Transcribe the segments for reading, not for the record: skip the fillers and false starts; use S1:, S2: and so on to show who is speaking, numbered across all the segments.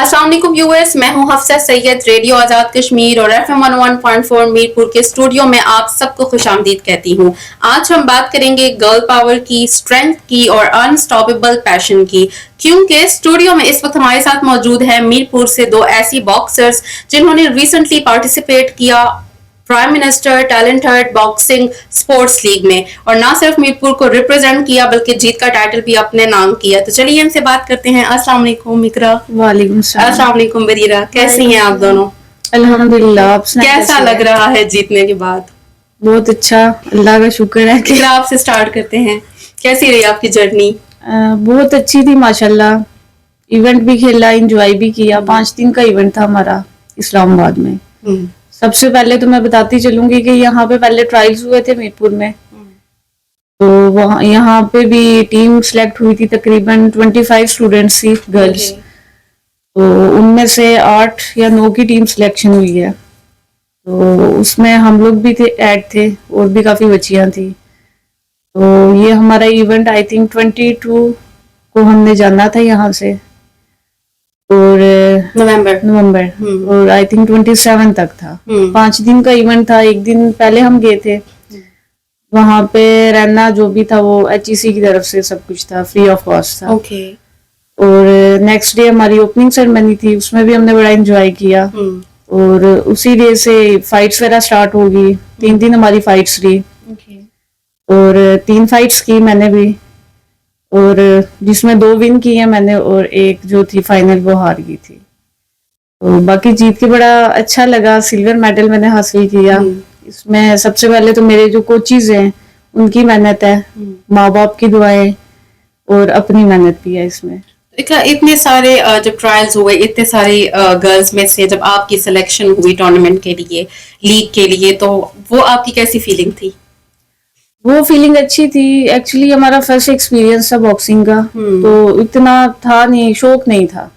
S1: अस्सलाम वालेकुम व्यूअर्स, मैं हूं हफ्सा सैयद, रेडियो आज़ाद कश्मीर और FM 101.4 मीरपुर के स्टूडियो में आप सबको खुशामदीद कहती हूं। आज हम बात करेंगे गर्ल पावर की, स्ट्रेंथ की और अनस्टॉपेबल पैशन की, क्योंकि स्टूडियो में इस वक्त हमारे साथ मौजूद है मीरपुर से दो ऐसी बॉक्सर्स जिन्होंने रिसेंटली पार्टिसिपेट किया prime minister talent Hunt boxing sports league में, और ना सिर्फ मीरपुर को रिप्रेजेंट किया बल्कि जीत का टाइटल भी अपने नाम किया। तो चलिए इनसे बात करते हैं। अस्सलाम वालेकुम इकरा।
S2: वालेकुम सलाम।
S1: अस्सलाम वालेकुम बरीरा, कैसी हैं आप दोनों?
S2: अल्हम्दुलिल्लाह।
S1: कैसा लग रहा है जीतने के बाद?
S2: बहुत अच्छा, अल्लाह का शुक्र है कि
S1: आपसे स्टार्ट करते हैं, कैसी रही आपकी जर्नी?
S2: बहुत अच्छी थी माशाल्लाह। इवेंट भी खेला, एंजॉय भी किया। 5 दिन का इवेंट था हमारा इस्लामाबाद में। सबसे पहले तो मैं बताती चलूंगी कि यहाँ पे पहले ट्रायल्स हुए थे मीरपुर में, तो वहाँ यहाँ पे भी टीम सिलेक्ट हुई थी, तकरीबन 25 स्टूडेंट्स थी गर्ल्स। तो उनमें से 8 या 9 की टीम सिलेक्शन हुई है, तो उसमें हम लोग भी थे, ऐड थे, और भी काफी बच्चियां थी। तो ये हमारा इवेंट आई थिंक 22 को हमने जाना था यहाँ से, और नवंबर और आई थिंक 27 तक था। 5 दिन का इवेंट था। एक दिन पहले हम गए थे, वहां पे रहना जो भी था वो HEC की तरफ से सब कुछ था, फ्री ऑफ कॉस्ट था। और नेक्स्ट डे हमारी ओपनिंग सेरेमनी थी, उसमें भी हमने बड़ा एंजॉय किया। और उसी डे से फाइट्स वगैरह स्टार्ट होगी। 3 दिन हमारी फाइट्स रही, और 3 फाइट्स की मैंने भी, और जिसमें 2 विन की है मैंने, और एक जो थी फाइनल वो हार गई थी। तो बाकी जीत के बड़ा अच्छा लगा। सिल्वर मेडल मैंने हासिल किया। इसमें सबसे पहले तो मेरे जो कोचिज हैं उनकी मेहनत है, माँ बाप की दुआएं, और अपनी मेहनत भी है इसमें।
S1: इतने सारे जब ट्रायल्स हुए, इतने सारे गर्ल्स में से जब आपकी सिलेक्शन हुई टूर्नामेंट के लिए, लीग के लिए, तो वो आपकी कैसी फीलिंग थी?
S2: वो फीलिंग अच्छी थी। एक्चुअली हमारा फर्स्ट एक्सपीरियंस था बॉक्सिंग का, तो इतना था नहीं, शौक नहीं था।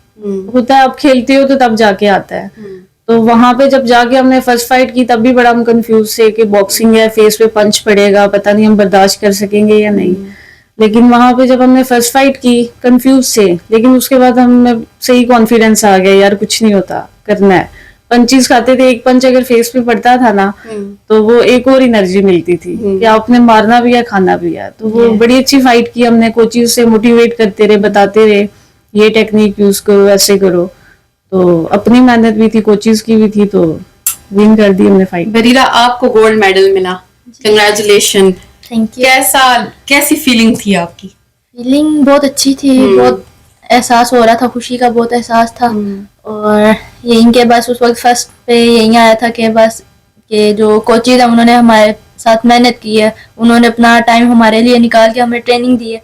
S2: होता है आप खेलते हो तो तब जाके आता है। तो वहां पे जब जाके हमने फर्स्ट फाइट की तब भी बड़ा हम कंफ्यूज थे कि बॉक्सिंग है, फेस पे पंच पड़ेगा, पता नहीं हम बर्दाश्त कर सकेंगे या नहीं। लेकिन वहां पे जब हमने फर्स्ट फाइट की कंफ्यूज थे, लेकिन उसके बाद हमें सही कॉन्फिडेंस आ गया, यार कुछ नहीं होता, करना है। पंचेस खाते थे, एक पंच अगर फेस पे पड़ता था ना तो वो एक और एनर्जी मिलती थी कि आपने मारना भी है, खाना भी है। तो वो बड़ी अच्छी फाइट की हमने। कोचेस से मोटिवेट करते रहे, बताते रहे ये टेक्निक यूज करो, ऐसे करो। तो अपनी मेहनत भी थी, कोचेस की भी थी, तो विन कर दी हमने फाइट।
S1: बरीरा, आपको गोल्ड मेडल मिला, कंग्रेचुलेशन।
S3: Thank you.
S1: कैसी फीलिंग थी आपकी?
S3: फीलिंग बहुत अच्छी थी। बहुत एहसास हो रहा था, खुशी का बहुत एहसास था। और यहीं के बस उस वक्त फर्स्ट पे यहीं आया था कि बस कि जो कोचेज है उन्होंने हमारे साथ मेहनत की है, उन्होंने अपना टाइम हमारे लिए निकाल के हमें ट्रेनिंग दी है,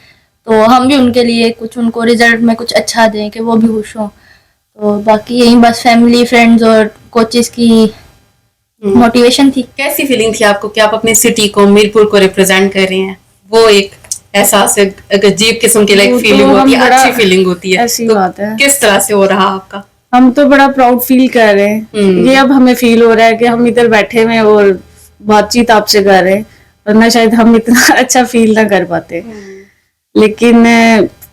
S3: तो हम भी उनके लिए कुछ, उनको रिजल्ट में कुछ अच्छा दें कि वो भी खुश हों। तो बाकी यहीं बस फैमिली, फ्रेंड्स और कोचेस की मोटिवेशन थी।
S1: कैसी फीलिंग थी आपको कि आप अपनी सिटी को, मीरपुर को रिप्रेजेंट कर रहे हैं? वो एक एहसास है, अजीब किस्म की लाइक फीलिंग होती है, अच्छी फीलिंग होती है।
S2: ऐसी
S1: तो
S2: बात है।
S1: किस तरह से हो रहा आपका?
S2: हम तो बड़ा प्राउड फील कर रहे हैं। ये अब हमें फील हो रहा है कि हम इधर बैठे हुए और बातचीत आपसे कर रहे हैं, वरना शायद हम इतना अच्छा फील ना कर पाते। लेकिन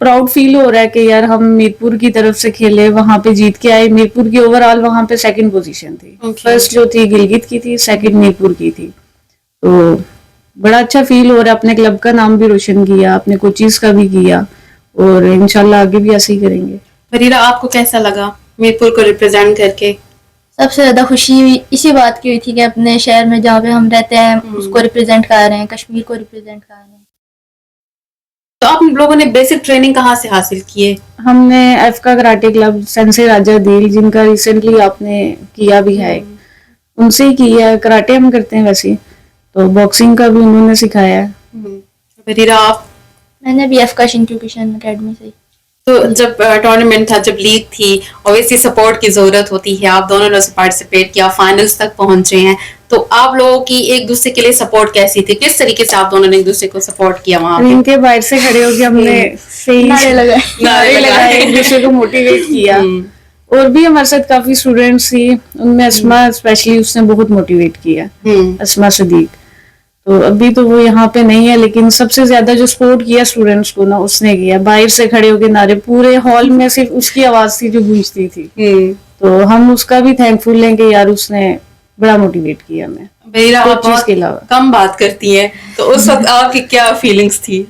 S2: प्राउड फील हो रहा है कि यार हम मीरपुर की तरफ से खेले, वहां पे जीत के आए। मीरपुर की ओवरऑल वहां पे 2nd पोजीशन थी। फर्स्ट जो थी गिलगित की थी, 2nd मीरपुर की थी। तो बड़ा अच्छा फील हो रहा है। अपने क्लब का नाम भी रोशन किया, अपने कोचेस का भी किया, और इंशाल्लाह आगे भी ऐसे ही करेंगे।
S1: बरीरा, आपको कैसा लगा मीरपुर को रिप्रेजेंट करके?
S3: सबसे ज्यादा खुशी इसी बात की हुई थी कि अपने शहर में जहाँ पे हम रहते हैं उसको रिप्रेजेंट कर रहे हैं, कश्मीर को रिप्रेजेंट कर रहे हैं।
S1: तो आप लोगों ने बेसिक ट्रेनिंग कहाँ से हासिल की है?
S2: हमने एफका कराटे क्लब सेंसे राजा दील, जिनका रिसेंटली आपने किया भी है, उनसे ही किया है। कराटे हम करते हैं वैसे, तो बॉक्सिंग का भी उन्होंने सिखाया है।
S1: बरीरा, आप?
S3: मैंने भी एफका एजुकेशन अकेडमी से।
S1: तो जब टूर्नामेंट था, जब लीग थी, ऑब्वियसली सपोर्ट की जरूरत होती है। आप दोनों ने पार्टिसिपेट किया, फाइनल्स तक पहुंचे हैं, तो आप लोगों की एक दूसरे के लिए सपोर्ट कैसी थी? किस तरीके से आप दोनों ने एक दूसरे को सपोर्ट किया वहां पे?
S2: इनके बाहर से खड़े होकर हमने सही नारे लगाए, एक दूसरे को मोटिवेट किया। और भी हमारे साथ काफी स्टूडेंट्स थी, उनमें अस्मा स्पेशली, उसने बहुत मोटिवेट किया, अस्मा सदीक। तो अभी तो वो यहाँ पे नहीं है, लेकिन सबसे ज्यादा जो सपोर्ट किया स्टूडेंट्स को ना उसने किया। बाहर से खड़े होके नारे, पूरे हॉल में सिर्फ उसकी आवाज थी जो गूंजती थी। तो हम उसका भी थैंकफुल हैं कि यार उसने बड़ा मोटिवेट किया हमें।
S1: बहीरा, आप
S2: चीज के
S1: बहुत
S2: अलावा
S1: कम बात करती हैं, तो उस वक्त आपकी क्या फीलिंग्स थी?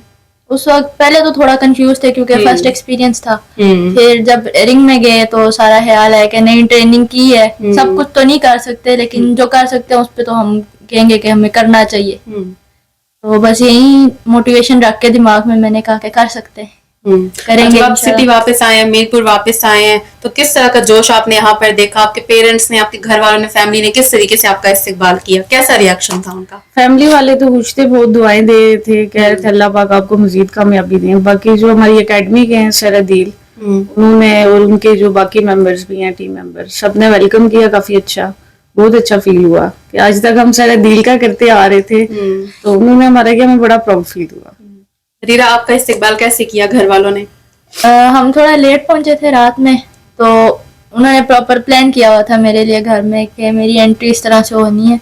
S3: उस वक्त पहले तो थोड़ा कंफ्यूज थे क्योंकि फर्स्ट एक्सपीरियंस था। फिर जब रिंग में गए तो सारा ख्याल है कि नई ट्रेनिंग की है, सब कुछ तो नहीं कर सकते लेकिन जो कर सकते हैं उस पर तो हम कहेंगे कि हमें करना चाहिए। तो बस यही मोटिवेशन रख के दिमाग में मैंने कहा कि कर सकते हैं, करेंगे।
S1: जब आप सिटी वापस आए हैं, मीरपुर वापस आए हैं, तो किस तरह का जोश आपने यहाँ पर देखा? आपके पेरेंट्स ने, आपके घर वालों ने, फैमिली ने किस तरीके से आपका इस्तेकबाल किया? कैसा रिएक्शन था उनका?
S2: फैमिली वाले तो खुश थे, बहुत दुआएं दे रहे थे, कह रहे थे अल्लाह पाक आपको मजीद कामयाबी दें। बाकी जो हमारी एकेडमी के हैं सर अदील, उन्होंने और उनके जो बाकी मेंबर्स भी हैं, टीम मेंबर, सबने वेलकम किया। काफी अच्छा, बहुत अच्छा फील हुआ कि आज तक हम सर अदील का करते आ रहे थे, तो उन्होंने हमारा किया, हमें बड़ा प्राउड फील हुआ।
S1: रीरा, आपका इस्तेकबाल कैसे किया घर वालों ने?
S3: हम थोड़ा लेट पहुंचे थे रात में, तो उन्होंने प्रॉपर प्लान किया हुआ था मेरे लिए घर में कि मेरी एंट्री इस तरह से होनी है।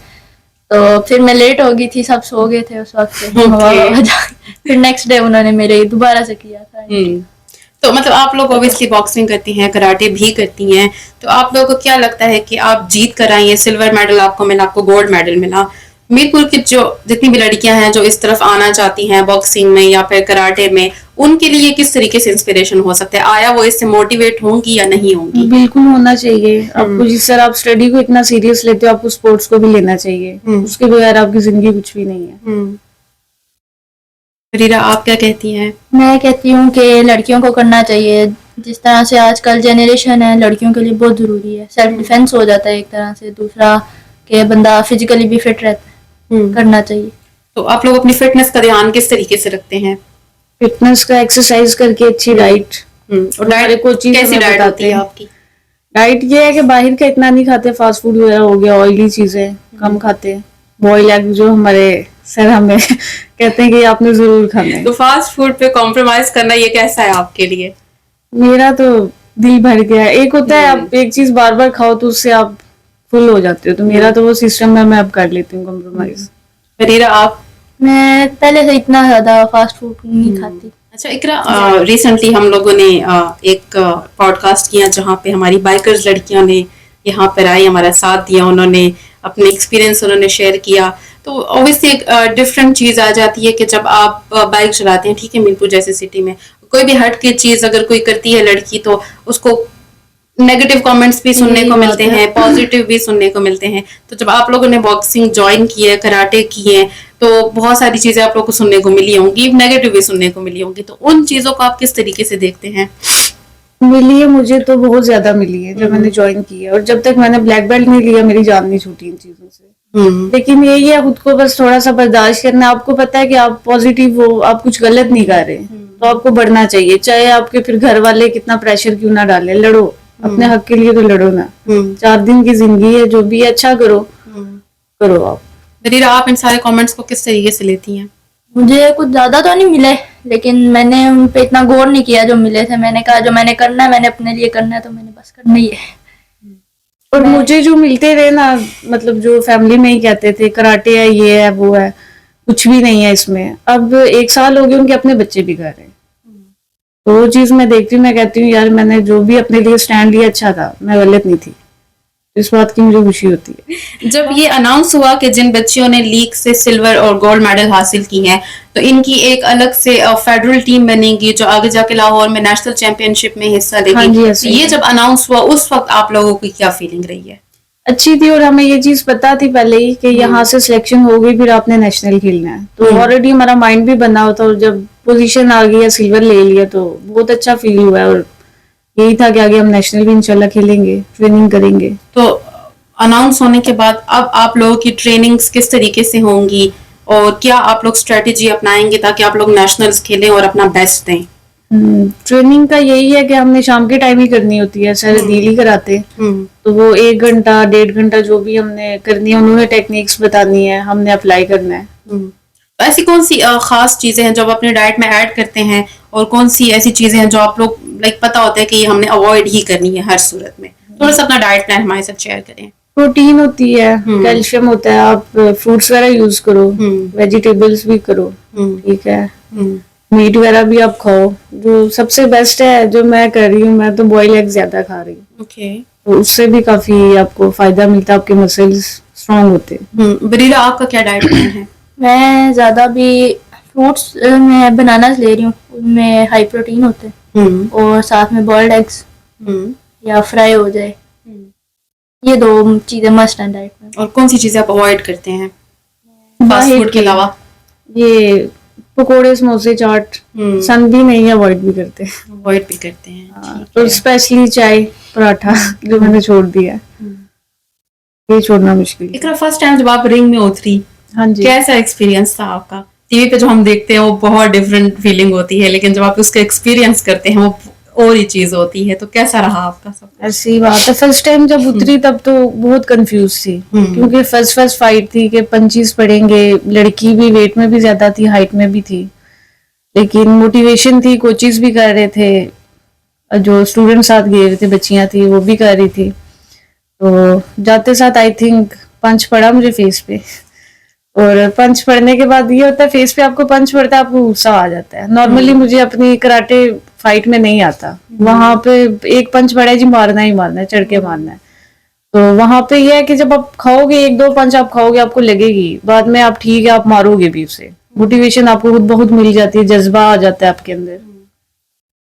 S3: तो फिर मैं लेट हो गई थी, सब सो गए थे उस वक्त पे। फिर नेक्स्ट डे उन्होंने मेरे दोबारा से किया था।
S1: तो मतलब आप लोग ऑब्वियसली बॉक्सिंग करती हैं, कराटे भी करती हैं, तो आप लोगों को क्या लगता है कि आप जीत कर आई हैं, सिल्वर मेडल आपको मिला, आपको गोल्ड मेडल मिला, मीरपुर की जो जितनी भी लड़कियां हैं जो इस तरफ आना चाहती हैं बॉक्सिंग में या फिर कराटे में, उनके लिए किस तरीके से इंस्पिरेशन हो सकता है? आया वो इससे मोटिवेट होंगी या नहीं होंगी?
S2: बिल्कुल होना चाहिए आपको। जिस तरह आप स्टडी को इतना सीरियस लेते हो, आपको स्पोर्ट्स को भी लेना चाहिए। उसके बगैर आपकी जिंदगी कुछ भी नहीं है।
S1: रीरा, आप क्या कहती हैं?
S3: मैं कहती हूँ कि लड़कियों को करना चाहिए। जिस तरह से आजकल जनरेशन है, लड़कियों के लिए बहुत जरूरी है। सेल्फ डिफेंस हो जाता है एक तरह से, दूसरा कि बंदा फिजिकली भी फिट रहता है। करना चाहिए।
S1: तो आप लोग अपनी फिटनेस का ध्यान किस तरीके से रखते हैं?
S2: फिटनेस का एक्सरसाइज करके, अच्छी डाइट।
S1: और डाइट कैसी डाइट होती है आपकी?
S2: डाइट ये है कि बाहर का इतना नहीं खाते, फास्ट फूड वगैरह हो गया, ऑयली चीजें कम खाते हैं। बॉयल एग जो हमारे सर हमें कहते हैं कि आपने जरूर खाना है।
S1: तो फास्ट फूड पे कॉम्प्रोमाइज करना ये कैसा है आपके लिए?
S2: मेरा तो दिल भर गया है। एक होता है आप एक चीज बार बार खाओ तो उससे आप फुल हो जाते हो, तो मेरा तो वो सिस्टम है, मैं अब कर लेती हूँ कॉम्प्रोमाइज।
S1: रीरा, आप?
S3: मैं पहले से इतना ज्यादा फास्ट फूड नहीं खाती।
S1: अच्छा इकरा, रिसेंटली हम लोगों ने एक पॉडकास्ट किया जहाँ पे हमारी बाइकर्स लड़कियों ने यहाँ पर आई, हमारा साथ दिया, उन्होंने अपने एक्सपीरियंस उन्होंने शेयर किया। तो ऑब्वियसली एक डिफरेंट चीज आ जाती है कि जब आप बाइक चलाते हैं, ठीक है, मीरपुर जैसे सिटी में कोई भी हट के चीज अगर कोई करती है लड़की, तो उसको नेगेटिव कमेंट्स भी सुनने को मिलते हैं, पॉजिटिव भी सुनने को मिलते हैं। तो जब आप लोगों ने बॉक्सिंग ज्वाइन की है, कराटे किए हैं, तो बहुत सारी चीजें आप लोगों को सुनने को मिली होंगी, नेगेटिव भी सुनने को मिली होंगी। तो उन चीजों को आप किस तरीके से देखते हैं?
S2: मिली है, मुझे तो बहुत ज्यादा मिली है जब मैंने ज्वाइन किया, और जब तक मैंने ब्लैक बेल्ट नहीं लिया मेरी जान नहीं छूटी इन चीजों से। लेकिन यही है, खुद को बस थोड़ा सा बर्दाश्त करना। आपको पता है कि आप पॉजिटिव हो, आप कुछ गलत नहीं कर रहे, तो आपको बढ़ना चाहिए, चाहे आपके फिर घर वाले कितना प्रेशर क्यों ना डाले। लड़ो अपने हक के लिए, तो लड़ो ना। 4 दिन की जिंदगी है, जो भी अच्छा करो करो आप।
S1: रीरा, आप इन सारे कमेंट्स को किस तरीके से लेती हैं?
S3: मुझे कुछ ज्यादा तो नहीं मिले, लेकिन मैंने उन पे इतना गौर नहीं किया। जो मिले थे मैंने कहा जो मैंने करना है, मैंने अपने लिए करना है, तो मैंने बस करना ही है।
S2: और मुझे जो मिलते रहे ना, मतलब जो फैमिली में ही कहते थे कराटे है, ये है, वो है, कुछ भी नहीं है इसमें। अब 1 साल हो गए, उनके अपने बच्चे भी कर रहे हैं। तो वो चीज मैं देखती हूँ, मैं कहती हूँ यार मैंने जो भी अपने लिए स्टैंड लिया अच्छा था, मैं गलत नहीं थी। इस बात की मुझे खुशी होती है।
S1: जब ये अनाउंस हुआ कि जिन बच्चियों ने लीग से सिल्वर और गोल्ड मेडल हासिल की हैं, तो इनकी एक अलग से फेडरल टीम बनेगी जो आगे जाके लाहौर में नेशनल चैंपियनशिप में हिस्सा लेगी।
S2: हाँ जी,
S1: तो ये जब अनाउंस हुआ उस वक्त आप लोगों की क्या फीलिंग रही है?
S2: अच्छी थी, और हमें ये चीज पता थी पहले ही कि यहाँ से सिलेक्शन हो गई, फिर आपने नेशनल खेलना है। तो ऑलरेडी हमारा माइंड भी बना होता, और जब पोजीशन आ गई, सिल्वर ले लिया, तो बहुत अच्छा फील हुआ है। और यही था कि आगे हम नेशनल भी इंशाल्लाह खेलेंगे, ट्रेनिंग करेंगे।
S1: तो अनाउंस होने के बाद अब आप लोगों की ट्रेनिंग्स किस तरीके से होंगी, और क्या आप लोग स्ट्रेटेजी अपनाएंगे ताकि आप लोग नेशनल्स खेलें और अपना बेस्ट दें?
S2: ट्रेनिंग का यही है कि हमने शाम के टाइम ही करनी होती है, सर डील ही कराते। तो वो 1 घंटा 1.5 घंटा जो भी हमने करनी है, उन्होंने टेक्निक्स बतानी है, हमने अप्लाई करना है।
S1: तो ऐसी कौन सी खास चीजें हैं जो आप अपने डाइट में ऐड करते हैं, और कौन सी ऐसी चीजें हैं जो आप लोग लाइक पता होता है कि ये हमने अवॉइड ही करनी है हर सूरत में? थोड़ा सा अपना डाइट प्लान हमारे साथ शेयर करें।
S2: प्रोटीन होती है, कैल्शियम होता है, आप फ्रूट्स वगैरह यूज करो, वेजिटेबल्स भी करो, ठीक है, मीट वगैरह भी आप खाओ। जो सबसे बेस्ट है जो मैं कर रही हूँ, मैं तो बॉयल एग ज्यादा खा रही हूँ।
S1: ओके।
S2: तो उससे भी काफी आपको फायदा मिलता है, आपके मसल्स स्ट्रांग होते हैं।
S1: बरीरा, आपका क्या डाइट प्लान है?
S3: मैं ज़्यादा भी फ्रूट्स में बनानास ले रही हूँ, उनमें हाई प्रोटीन होते हैं, और साथ में बॉइल्ड एग्स या फ्राई हो जाए, ये 2 चीज़ें मस्ट हैं डाइट में।
S1: और कौन सी चीजें आप अवॉइड करते हैं फास्ट फूड के अलावा?
S2: ये पकोड़े, समोसे, चाट, सन भी नहीं, अवॉइड भी करते हैं।
S1: अवॉइड भी करते हैं।
S2: तो स्पेशली चाय, पराठा जो मैंने छोड़ दिया है, ये छोड़ना मुश्किल है।
S1: इकरा, फर्स्ट टाइम जब आप रिंग में उतरी,
S2: हाँ जी,
S1: कैसा एक्सपीरियंस था आपका? टीवी पे जो हम देखते हैं वो बहुत डिफरेंट फीलिंग होती है, लेकिन जब आप उसका एक्सपीरियंस करते हैं वो और ही चीज होती है। तो कैसा रहा आपका सब?
S2: ऐसी बात है, फर्स्ट टाइम जब उतरी तब तो बहुत कंफ्यूज थी, क्योंकि फर्स्ट फाइट थी कि पंचीज पड़ेंगे, लड़की भी वेट में भी ज्यादा थी, हाइट में भी थी, लेकिन मोटिवेशन थी, कोचेस भी कर रहे थे, जो स्टूडेंट साथ गए हुए थे, बच्चियां थी वो भी कर रही थी। तो जाते साथ आई थिंक पंच पड़ा मुझे फेस पे, और पंच पड़ने के बाद ये होता है, फेस पे आपको पंच पड़ता है, आपको गुस्सा आ जाता है। नॉर्मली मुझे अपनी कराटे फाइट में नहीं आता, वहां पे एक पंच पड़ा है जी, मारना ही मारना है, चढ़ के मारना है। तो वहां पे ये है कि जब आप खाओगे, 1-2 पंच आप खाओगे, आपको लगेगी, बाद में आप ठीक है, आप मारोगे भी उसे, मोटिवेशन आपको खुद बहुत मिल जाती है, जज्बा आ जाता है आपके अंदर।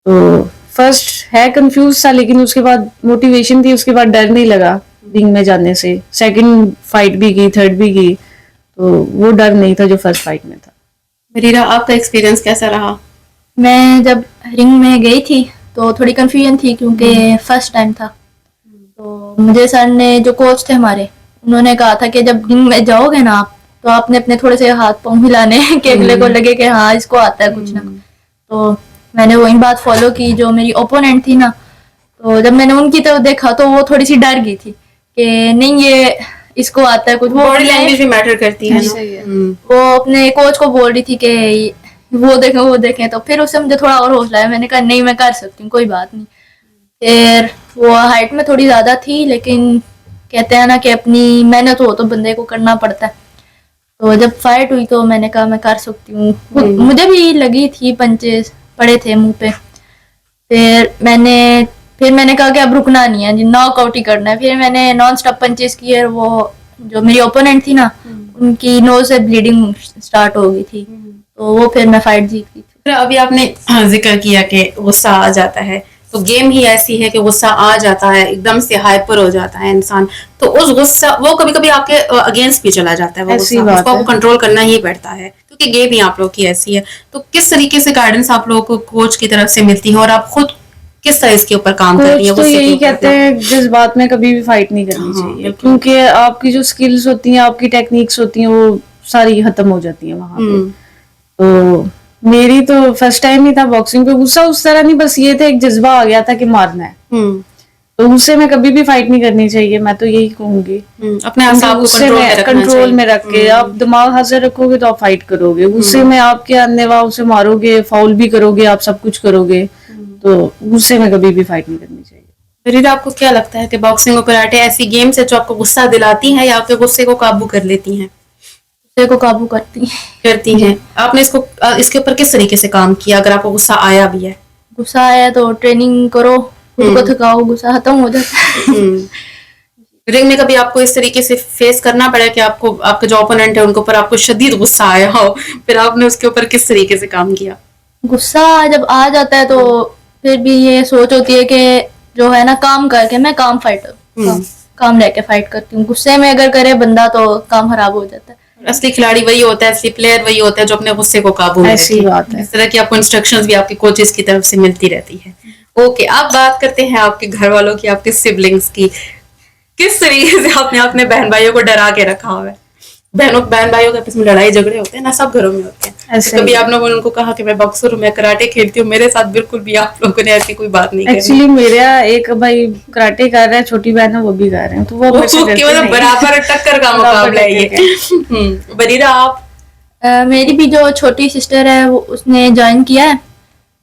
S2: तो फर्स्ट है कंफ्यूज सा, लेकिन उसके बाद मोटिवेशन थी, उसके बाद डर नहीं लगा रिंग में जाने से। सेकंड फाइट भी की, थर्ड भी की, तो वो डर नहीं था जो फर्स्ट फाइट में था।
S1: बरीरा, आपका एक्सपीरियंस कैसा रहा?
S3: मैं जब रिंग में गई थी तो थोड़ी कंफ्यूजन थी, क्योंकि फर्स्ट टाइम था। तो मुझे सर ने, जो कोच थे हमारे, उन्होंने कहा था कि जब रिंग में जाओगे ना आप, तो आपने अपने थोड़े से हाथ पांव हिलाने हैं कि अगले को लगे कि हाँ इसको आता है कुछ ना। तो मैंने वही बात फॉलो की। जो मेरी ओपोनेंट थी ना, तो जब मैंने उनकी तरफ देखा तो वो थोड़ी सी डर गई थी कि नहीं ये इसको आता है कुछ। वो
S1: बॉडी लैंग्वेज भी मैटर करती है
S2: ना।
S3: वो अपने कोच को बोल रही थी कि वो देखें। तो फिर उससे मुझे थोड़ा और हौसला आया, मैंने कहा नहीं मैं कर सकती हूँ, कोई बात नहीं। फिर वो हाइट में थोड़ी ज्यादा थी, लेकिन कहते हैं ना कि अपनी मेहनत हो तो बंदे को करना पड़ता है। तो जब फाइट हुई तो मैंने कहा मैं कर सकती हूँ। मुझे भी लगी थी, पंचेस पड़े थे मुंह पे। फिर मैंने कहा कि अब रुकना नहीं है, नॉकआउट ही करना है। फिर मैंने नॉन स्टॉप पंचेस किए, और वो जो मेरी ओपोनेंट थी ना, उनकी नोज से ब्लीडिंग स्टार्ट हो गई थी। तो वो फिर मैं फाइट जीत गई थी।
S1: अभी आपने जिक्र किया कि गुस्सा आ जाता है, तो गेम ही ऐसी है कि गुस्सा आ जाता है, एकदम से हाइपर हो जाता है इंसान। तो उस गुस्सा, वो कभी कभी आपके अगेंस्ट भी चला जाता है, वो गुस्सा, उसको आपको कंट्रोल करना ही पड़ता है, क्योंकि गेम ही आप लोग की ऐसी है। तो किस तरीके से गाइडेंस आप लोगों को कोच की तरफ से मिलती है, और आप खुद किस तरह इसके ऊपर काम कर रही है?
S2: तो यही कहते हैं जिस बात में कभी भी फाइट नहीं करनी चाहिए, क्योंकि आपकी जो स्किल्स होती हैं, आपकी टेक्निक्स होती हैं, वो सारी खत्म हो जाती हैं वहां पे। तो मेरी तो फर्स्ट टाइम ही था बॉक्सिंग पे, गुस्सा उस तरह नहीं, बस ये था एक जज्बा आ गया था कि मारना है। तो उससे में कभी भी फाइट नहीं करनी चाहिए, मैं तो यही कहूंगी।
S1: अपने आप को
S2: कंट्रोल में रख के, आप दिमाग हाजिर रखोगे तो आप फाइट करोगे। गुस्से में आपके अन्नेवा उसे मारोगे, फाउल भी करोगे, आप सब कुछ करोगे, तो गुस्से में कभी भी फाइट नहीं करनी चाहिए।
S1: फरीदा, आपको क्या लगता है कि बॉक्सिंग और कराटे ऐसी गेम्स है जो आपको गुस्सा दिलाती हैं, या आपके गुस्से को काबू कर लेती हैं?
S3: गुस्से को काबू करती हैं।
S1: आपने इसके ऊपर किस तरीके से काम किया, अगर आपको गुस्सा आया भी है?
S3: गुस्सा आया तो ट्रेनिंग करो, खुद को थकाओ, गुस्सा खत्म हो जाता है।
S1: रिंग में कभी आपको इस तरीके से फेस करना पड़ा कि आपको, आपके जो ओपोनेंट है उनके ऊपर आपको शदीद गुस्सा आया हो, फिर आपने उसके ऊपर किस तरीके से काम किया?
S3: गुस्सा जब आ जाता है तो फिर भी ये सोच होती है कि जो है ना, काम करके मैं काम रह के फाइट करती हूँ। गुस्से में अगर करे बंदा तो काम खराब हो जाता है।
S1: असली खिलाड़ी वही होता है, असली प्लेयर वही होता है जो अपने गुस्से को काबू में
S2: ऐसी बात है।
S1: इस तरह की आपको इंस्ट्रक्शंस भी आपके कोचेस की तरफ से मिलती रहती है। ओके, अब बात करते हैं आपके घर वालों की, आपके सिबलिंग्स की। किस तरीके से आपने अपने बहन भाइयों को डरा के रखा हुआ है? बहन भाइयों के आपस में लड़ाई झगड़े होते हैं ना, सब घरों में होते हैं। तो कभी आप लोगों ने उनको कहा कि मैं बॉक्सर हूँ, मैं कराटे खेलती हूँ, मेरे साथ बिल्कुल भी आप लोगों ने ऐसी कोई बात नहीं की?
S2: एक्चुअली मेरा एक भाई कराटे कर रहा है, छोटी बहन है वो भी कर रहे हैं, तो वो
S1: मतलब बराबर टक्कर का मुकाबला है ये। बरीरा, आप?
S3: मेरी भी जो छोटी सिस्टर है वो उसने ज्वाइन किया है,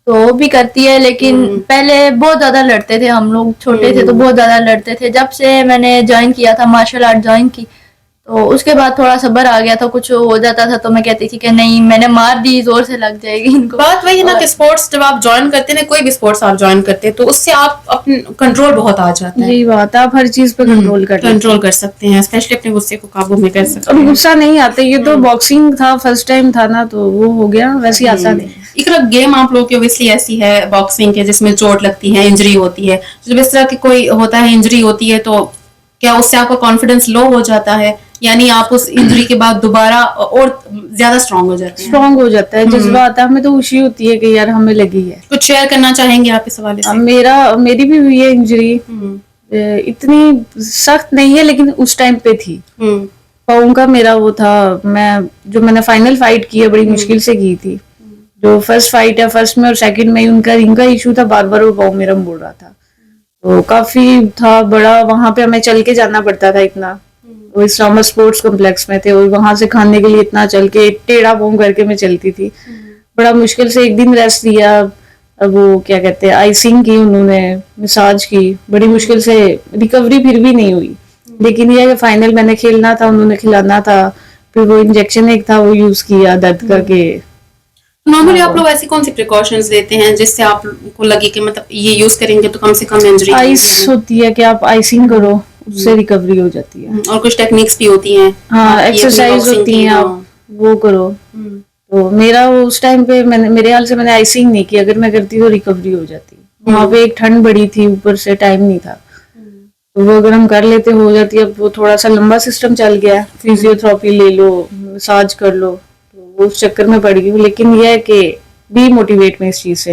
S3: तो वो भी करती है, लेकिन पहले बहुत ज्यादा लड़ते थे हम लोग, छोटे थे तो बहुत ज्यादा लड़ते थे। जब से मैंने ज्वाइन किया था, मार्शल आर्ट ज्वाइन की, तो उसके बाद थोड़ा सब्र आ गया था। कुछ हो जाता था तो मैं कहती थी कि नहीं, मैंने मार दी, जोर से लग जाएगी इनको।
S1: बात वही है ना कि स्पोर्ट्स जब आप ज्वाइन करते हैं ना, कोई भी स्पोर्ट्स आप ज्वाइन करते हैं तो उससे आप अपने कंट्रोल बहुत आ जाता है,
S2: यही बात है, आप हर चीज पे कंट्रोल
S1: कर सकते हैं, स्पेशली अपने गुस्से को काबू में कर सकते
S2: अब
S1: हैं।
S2: गुस्सा नहीं आता। ये तो बॉक्सिंग था, फर्स्ट टाइम था ना, तो वो हो गया, वैसे ही आसान है।
S1: इकरा गेम आप लोगों की ओब्वियसली ऐसी है बॉक्सिंग के जिसमें चोट लगती है, इंजरी होती है। जब इस तरह की कोई होता है, इंजरी होती है, तो क्या उससे आपका कॉन्फिडेंस लो हो जाता है, यानी आप उस इंजरी के बाद दोबारा और ज्यादा स्ट्रांग हो जाते हैं?
S2: स्ट्रांग हो जाता है, जज्बा आता है, हमें तो खुशी होती है कि यार हमें लगी है।
S1: कुछ शेयर करना चाहेंगे आप इस हवाले से?
S2: मेरी भी हुई है इंजरी, इतनी सख्त नहीं है लेकिन उस टाइम पे थी। पाँव का मेरा वो था, मैंने फाइनल फाइट की है, बड़ी मुश्किल से की थी। जो फर्स्ट फाइट है, फर्स्ट में और सेकंड में उनका रिंग का इशू था, बार बार वो पाँव मेरा मुड़ रहा था, तो काफी था बड़ा। वहां पे हमें चल के जाना पड़ता था इतना, वो इस्लामा स्पोर्ट्स कॉम्प्लेक्स में थे और वहां से खाने के लिए इतना चल के टेढ़ा पाँव करके मैं चलती थी। बड़ा मुश्किल से एक दिन रेस्ट दिया। अब वो क्या कहते हैं, आइसिंग की उन्होंने, मसाज की, बड़ी मुश्किल से रिकवरी फिर भी नहीं हुई। लेकिन यह कि फाइनल मैंने खेलना था, उन्होंने खिलाना था, फिर वो इंजेक्शन एक था वो यूज किया दर्द करके।
S1: नॉर्मली आप लोग ऐसी कौन सी प्रिकॉशंस देते हैं जिससे आपको लगे कि मतलब ये यूज करेंगे तो कम से कम इंजरी?
S2: आइस होती है कि आप आइसिंग करो, उससे रिकवरी हो जाती है।
S1: और कुछ टेक्निक्स भी होती हैं।
S2: हाँ, एक्सरसाइज होती हैं, आप वो करो। तो मेरा वो उस टाइम पे मेरे ख्याल से मैंने आइसिंग नहीं की, अगर मैं करती तो रिकवरी हो जाती। वहां पे एक ठंड बड़ी थी, ऊपर से टाइम नहीं था, तो वो अगर हम कर लेते हो जाती। अब वो थोड़ा सा लंबा सिस्टम चल गया, फिजियोथेरेपी ले लो, मसाज कर लो, तो वो उस चक्कर में पड़ गई हूँ। लेकिन यह है कि डी मोटिवेट में इस चीज से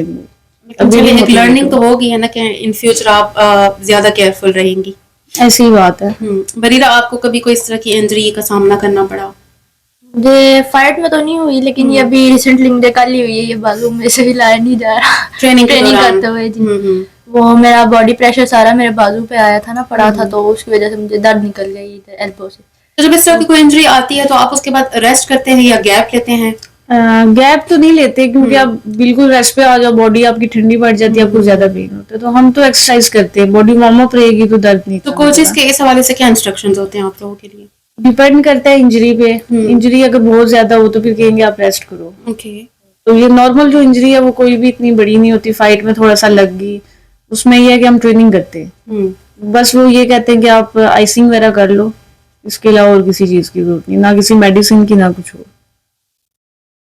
S1: अभी एक लर्निंग तो होगी है ना कि इन फ्यूचर आप ज्यादा केयरफुल रहेंगी।
S2: ऐसी बात है।
S1: बरीरा, आपको कभी कोई इस तरह की इंजरी का सामना करना पड़ा?
S3: मुझे फाइट में तो नहीं हुई, लेकिन ये अभी रिसेंटली मुझे कल ही हुई है। ये बाजू में से हिलाया नहीं जा रहा, ट्रेनिंग करते हुए जी। वो मेरा बॉडी प्रेशर सारा मेरे बाजू पे आया था ना, पड़ा था, तो उसकी वजह से मुझे दर्द निकल गई एल्बो से।
S1: तो जब इस तरह की कोई इंजरी आती है तो आप उसके बाद रेस्ट करते हैं या गैप लेते हैं?
S2: गैप तो नहीं लेते, क्योंकि आप बिल्कुल रेस्ट पे आ जाओ, बॉडी आपकी ठंडी पड़ जाती है, आपको ज्यादा पेन होता है, तो हम तो एक्सरसाइज करते हैं, बॉडी वार्म अप रहेगी तो दर्द नहीं।
S1: तो कोचेस के इस हवाले से क्या इंस्ट्रक्शंस होते हैं आप लोगों के लिए?
S2: डिपेंड करता है इंजरी पे। इंजरी अगर बहुत ज्यादा हो तो फिर कहेंगे आप रेस्ट करो।
S1: ओके।
S2: तो ये नॉर्मल जो इंजरी है वो कोई भी इतनी बड़ी नहीं होती, फाइट में थोड़ा सा लग गई, उसमें ये है कि हम ट्रेनिंग करते हैं। बस वो ये कहते हैं कि आप आइसिंग वगैरह कर लो, इसके अलावा और किसी चीज की जरूरत नहीं, ना किसी मेडिसिन की, ना कुछ हो।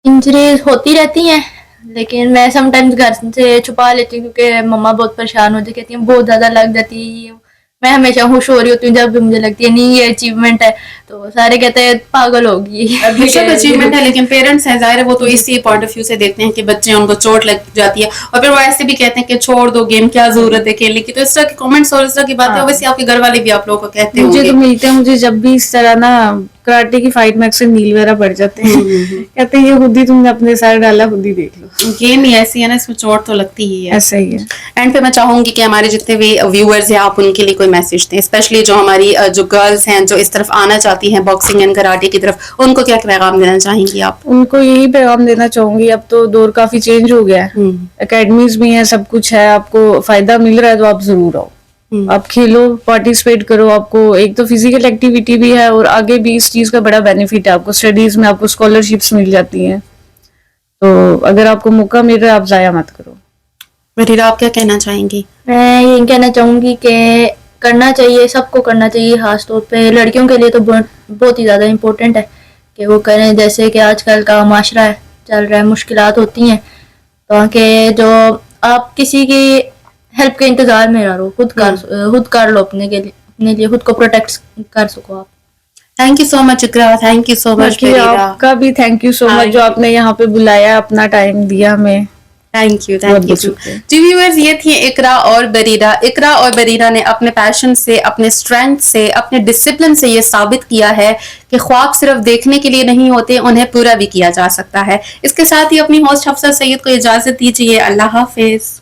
S3: इंजरीज होती रहती हैं, लेकिन मैं समटाइम्स घर से छुपा लेती हूँ, क्योंकि मम्मा बहुत परेशान होती, कहती हैं बहुत ज्यादा लग जाती है। मैं हमेशा खुश हो रही होती हूँ जब भी मुझे लगती है नहीं ये अचीवमेंट है, तो सारे कहते हैं पागल होगी।
S1: बेशक अचीवमेंट है, लेकिन पेरेंट्स हैं, जाहिर है वो तो इसी पॉइंट ऑफ व्यू से देखते हैं कि बच्चे, उनको चोट लग जाती है और फिर वो ऐसे भी कहते हैं कि छोड़ दो गेम, क्या जरूरत है खेलने की। तो इस तरह के कमेंट्स और इस तरह की बातें वैसे आपके घर वाले भी आप लोगों को कहते हैं?
S2: मुझे तो मिलते हैं, मुझे जब भी इस तरह ना कराटे की फाइट में अक्सर नील वगैरह पड़ जाते हैं, कहते हैं ये खुद ही तुमने अपने सर डाला, खुद ही देख लो।
S1: गेम ही ऐसी है ना, इसमें चोट तो लगती ही है।
S2: ऐसा ही है।
S1: एंड पे मैं चाहूंगी कि हमारे जितने भी व्यूअर्स हैं आप उनके लिए कोई मैसेज दें, स्पेशली जो हमारी जो गर्ल्स हैं जो इस तरफ आना चाहती हैं बॉक्सिंग एंड कराटे की तरफ, उनको क्या पैगाम देना चाहेंगी आप?
S2: उनको यही पैगाम देना चाहूंगी, अब तो दौर काफी चेंज हो गया है, एकेडमीज भी हैं, सब कुछ है, आपको फायदा मिल रहा है तो आप जरूर आओ, आप खेलो, पार्टिसिपेट करो। आपको एक तो फिजिकल एक्टिविटी भी है और आगे भी इस चीज का बड़ा बेनिफिट है, आपको स्टडीज में आपको स्कॉलरशिप्स मिल जाती हैं, तो अगर आपको मौका मिल रहा है आप जाया मत करो।
S1: बरीरा, आप क्या कहना चाहेंगी?
S3: मैं ये कहना चाहूंगी कि करना चाहिए, सबको करना चाहिए, खास तौर पे लड़कियों के लिए तो बहुत ही ज्यादा इम्पोर्टेंट है कि वो करें। जैसे कि आजकल का माशरा है, चल रहा है, मुश्किलात होती हैं, तो कि जो आप किसी की हेल्प के इंतजार में ना रहो, खुद कर लो अपने लिए खुद को प्रोटेक्ट कर सको आप।
S1: Thank you so much Iqra, thank you so much Barira.
S2: आपका भी थैंक यू सो मच जो आपने यहाँ पे बुलाया, अपना टाइम दिया हमें।
S1: थैंक यू जी व्यूअर्स, ये थी इकरा और बरीरा। इकरा और बरीरा ने अपने पैशन से, अपने स्ट्रेंथ से, अपने डिसिप्लिन से ये साबित किया है कि ख्वाब सिर्फ देखने के लिए नहीं होते, उन्हें पूरा भी किया जा सकता है। इसके साथ ही अपनी होस्ट हफ्सा सईद को इजाजत दीजिए। अल्लाह हाफिज।